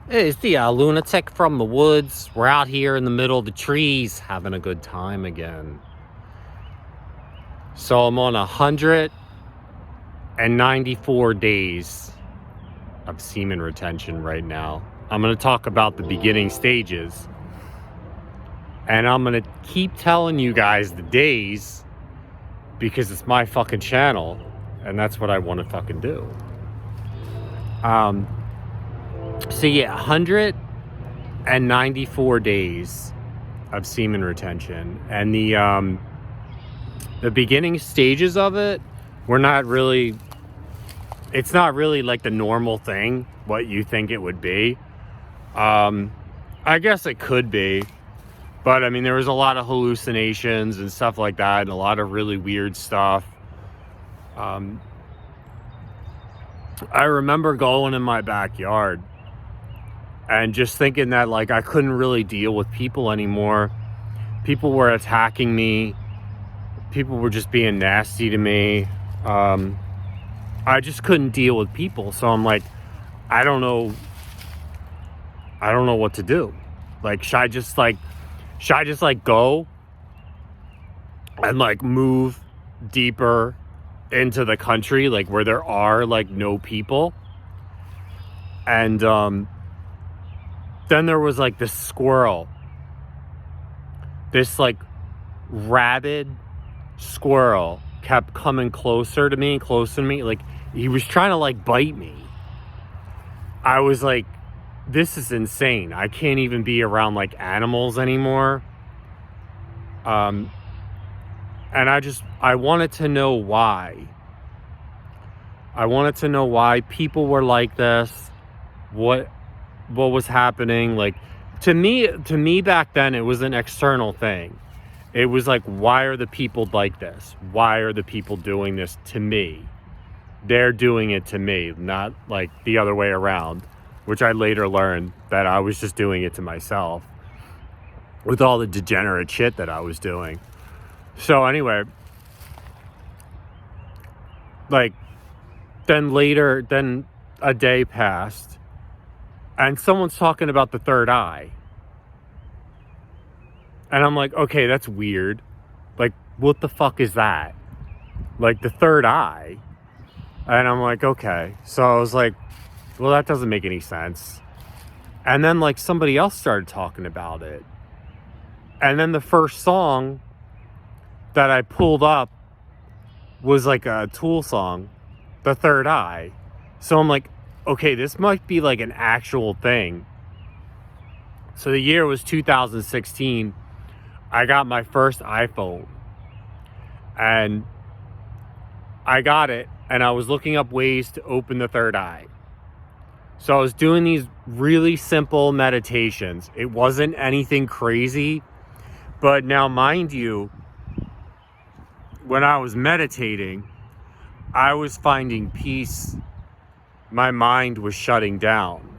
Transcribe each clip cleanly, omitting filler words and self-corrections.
Hey, it's the lunatic from the woods. We're out here in the middle of the trees having a good time again. So I'm on 194 days of semen retention right now. I'm going to talk about the beginning stages. And I'm going to keep telling you guys the days because it's my fucking channel. And that's what I want to fucking do. So yeah, 194 days of semen retention, and the beginning stages of it were not really, it's not really like the normal thing what you think it would be. I guess it could be, but I mean there was a lot of hallucinations and stuff like that, and a lot of really weird stuff. I remember going in my backyard and just thinking that like I couldn't really deal with people anymore. People were attacking me. People were just being nasty to me. I just couldn't deal with people. So I'm like, I don't know what to do. Like, should I just go and like move deeper into the country, like where there are like no people? And then there was like this squirrel, this like rabid squirrel kept coming closer to me. Like he was trying to like bite me. I was like, this is insane. I can't even be around like animals anymore. And I wanted to know why. I wanted to know why people were like this. What was happening. Like to me back then, it was an external thing. It was like, why are the people like this? Why are the people doing this to me? They're doing it to me, not like the other way around, which I later learned that I was just doing it to myself with all the degenerate shit that I was doing. So anyway, like then a day passed and someone's talking about the third eye. And I'm like, okay, that's weird. Like, what the fuck is that? Like, the third eye? And I'm like, okay. So I was like, well, that doesn't make any sense. And then, like, somebody else started talking about it. And then the first song that I pulled up was like a Tool song, The Third Eye. So I'm like, okay, this might be like an actual thing. So the year was 2016. I got my first iPhone. And I got it, and I was looking up ways to open the third eye. So I was doing these really simple meditations. It wasn't anything crazy. But now, mind you, when I was meditating, I was finding peace. My mind was shutting down.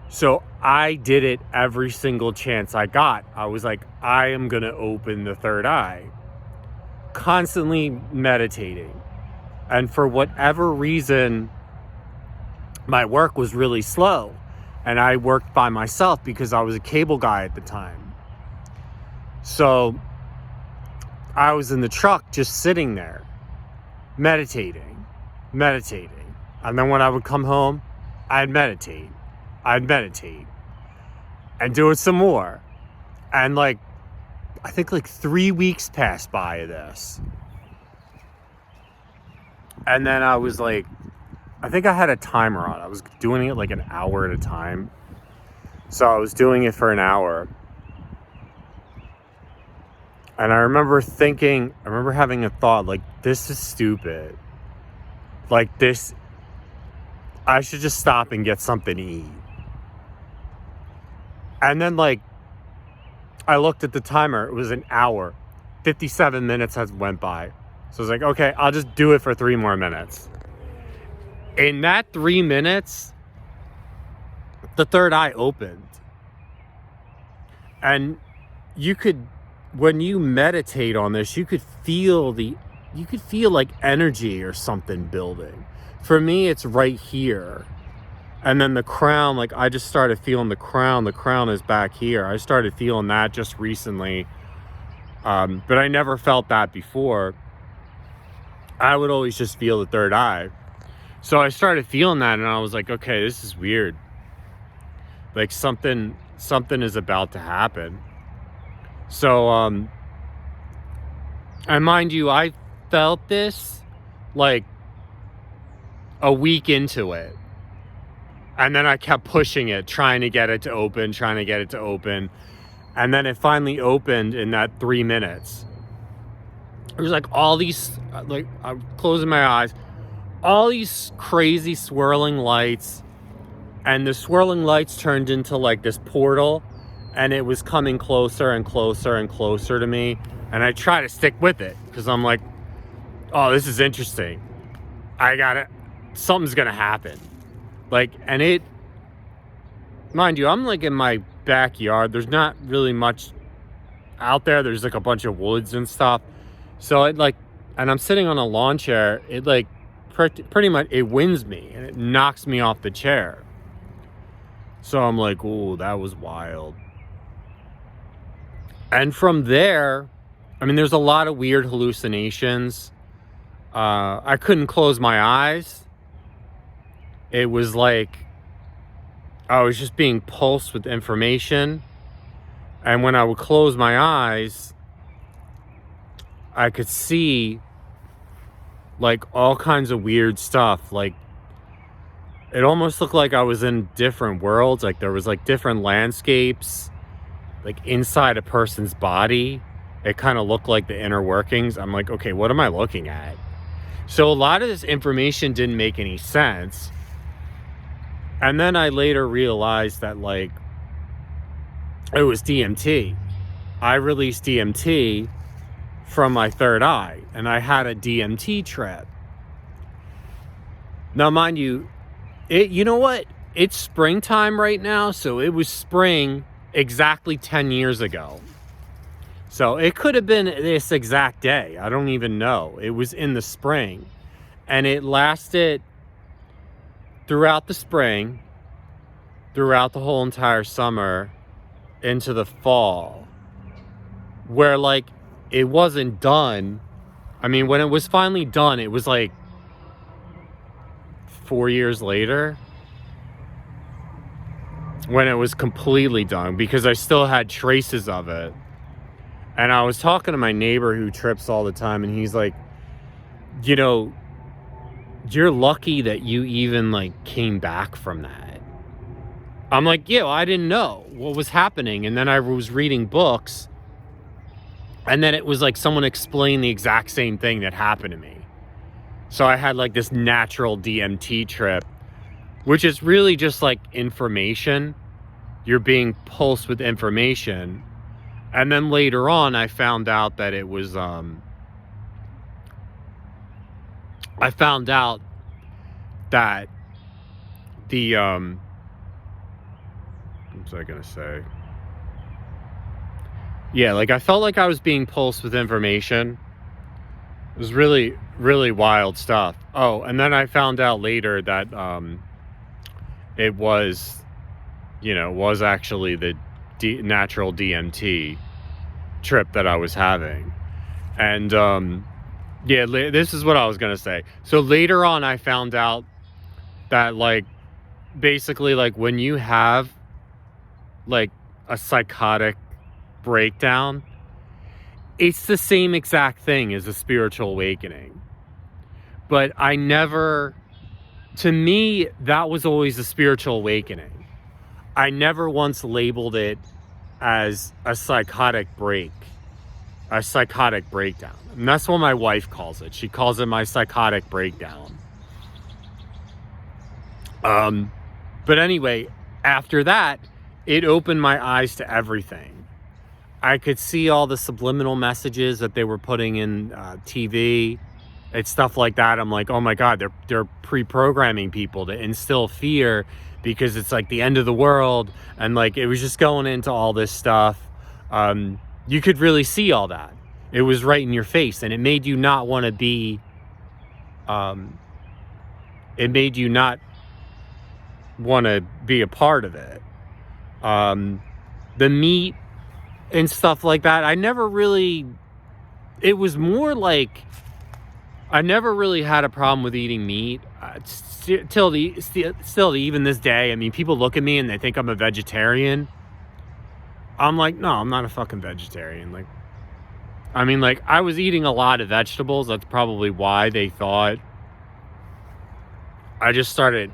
So I did it every single chance I got. I was like, I am going to open the third eye. Constantly meditating. And for whatever reason, my work was really slow. And I worked by myself because I was a cable guy at the time. So I was in the truck just sitting there, meditating. And then when I would come home, I'd meditate and do it some more. And like, I think like 3 weeks passed by of this. And then I was like, I think I had a timer on. I was doing it like an hour at a time. So I was doing it for an hour. And I remember having a thought like, this is stupid. Like this, I should just stop and get something to eat. And then like, I looked at the timer, it was an hour. 57 minutes has went by. So I was like, okay, I'll just do it for 3 more minutes. In that 3 minutes, the third eye opened. And you could, when you meditate on this, you could feel like energy or something building. For me, it's right here. And then the crown, like I just started feeling the crown. The crown is back here. I started feeling that just recently. But I never felt that before. I would always just feel the third eye. So I started feeling that, and I was like, okay, this is weird. Like something is about to happen. So, and mind you, I felt this like a week into it. And then I kept pushing it, trying to get it to open. And then it finally opened in that 3 minutes. It was like all these, like I'm closing my eyes, all these crazy swirling lights. And the swirling lights turned into like this portal. And it was coming closer and closer and closer to me. And I try to stick with it because I'm like, oh, this is interesting. I got it. Something's going to happen. Like, and it, mind you, I'm like in my backyard. There's not really much out there. There's like a bunch of woods and stuff. So it like, and I'm sitting on a lawn chair. It like pretty much, it wins me and it knocks me off the chair. So I'm like, ooh, that was wild. And from there, I mean, there's a lot of weird hallucinations. I couldn't close my eyes. It was like I was just being pulsed with information. And when I would close my eyes, I could see like all kinds of weird stuff. Like it almost looked like I was in different worlds. Like there was like different landscapes, like inside a person's body. It kind of looked like the inner workings. I'm like, okay, what am I looking at? So a lot of this information didn't make any sense. And then I later realized that like it was DMT. I released DMT from my third eye and I had a DMT trip. Now, mind you, you know what? It's springtime right now. So it was spring exactly 10 years ago. So it could have been this exact day. I don't even know. It was in the spring and it lasted throughout the spring, throughout the whole entire summer, into the fall, where like it wasn't done. I mean, when it was finally done, it was like 4 years later when it was completely done, because I still had traces of it. And I was talking to my neighbor who trips all the time, and he's like, you know, you're lucky that you even like came back from that. I'm like, yeah, well, I didn't know what was happening. And then I was reading books, and then it was like someone explained the exact same thing that happened to me. So I had like this natural DMT trip, which is really just like information. You're being pulsed with information. And then later on, I found out that it was, I found out that the, what was I going to say? Yeah, like I felt like I was being pulsed with information. It was really, really wild stuff. Oh, and then I found out later that it was, you know, was actually the natural DMT trip that I was having. And yeah, this is what I was gonna say. So later on, I found out that like basically like when you have like a psychotic breakdown, it's the same exact thing as a spiritual awakening. But I never, to me, that was always a spiritual awakening. I never once labeled it as a psychotic breakdown. And that's what my wife calls it. She calls it my psychotic breakdown. But anyway, after that, it opened my eyes to everything. I could see all the subliminal messages that they were putting in TV and stuff like that. I'm like, oh my God, they're pre-programming people to instill fear because it's like the end of the world. And like, it was just going into all this stuff. You could really see all that. It was right in your face, and it made you not want to be, it made you not want to be a part of it. The meat and stuff like that, I never really, it was more like, I never really had a problem with eating meat. Still, even this day, I mean, people look at me and they think I'm a vegetarian. I'm like, no, I'm not a fucking vegetarian. Like, I mean, like, I was eating a lot of vegetables. That's probably why they thought I just started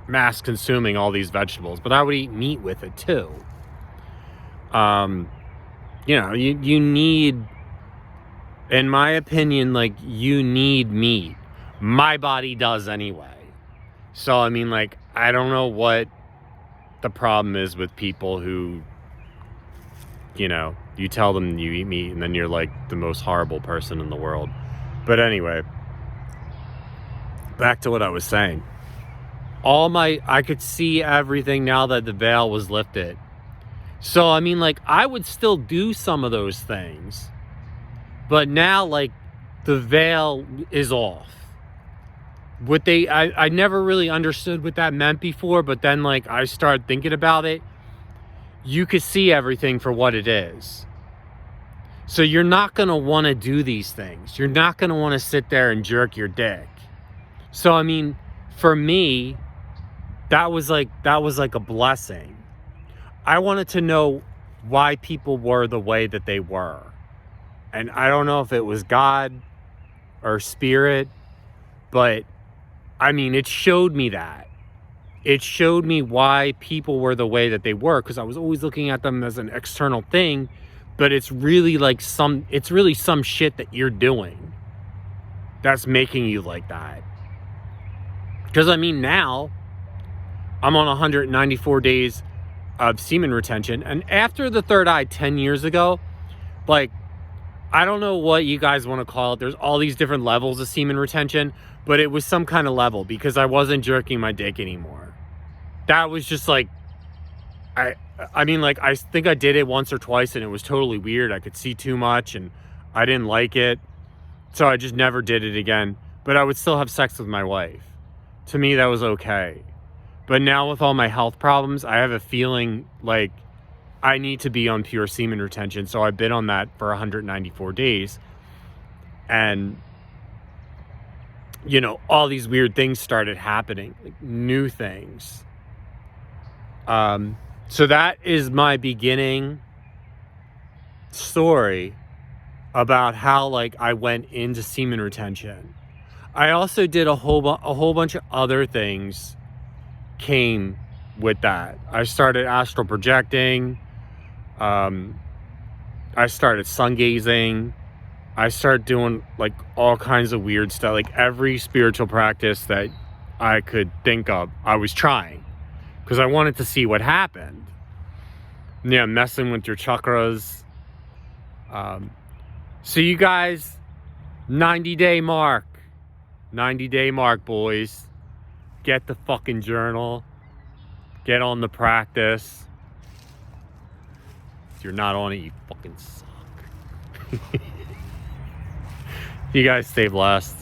mass consuming all these vegetables. But I would eat meat with it too. You know, you need, in my opinion, like, you need meat. My body does anyway. So, I mean, like, I don't know what the problem is with people who, you know, you tell them you eat meat and then you're like the most horrible person in the world. But anyway, back to what I was saying. I could see everything now that the veil was lifted. So, I mean, like, I would still do some of those things. But now, like, the veil is off. I never really understood what that meant before, but then, like, I started thinking about it. You could see everything for what it is. So you're not going to want to do these things. You're not going to want to sit there and jerk your dick. So, I mean, for me, that was like a blessing. I wanted to know why people were the way that they were. And I don't know if it was God or spirit, but I mean, it showed me that. It showed me why people were the way that they were, because I was always looking at them as an external thing, but it's really like some shit that you're doing that's making you like that. Because I mean, now I'm on 194 days of semen retention, and after the third eye 10 years ago, like, I don't know what you guys want to call it. There's all these different levels of semen retention, but it was some kind of level because I wasn't jerking my dick anymore. That was just like, I mean, like, I think I did it once or twice and it was totally weird. I could see too much and I didn't like it. So I just never did it again. But I would still have sex with my wife. To me, that was okay. But now with all my health problems, I have a feeling like I need to be on pure semen retention. So I've been on that for 194 days. And, you know, all these weird things started happening, like new things. So that is my beginning story about how, like, I went into semen retention. I also did a whole bunch of other things came with that. I started astral projecting. I started sun gazing. I started doing, like, all kinds of weird stuff. Like, every spiritual practice that I could think of, I was trying. Because I wanted to see what happened. Yeah, messing with your chakras. So you guys, 90-day mark. 90-day mark, boys. Get the fucking journal. Get on the practice. If you're not on it, you fucking suck. You guys stay blessed.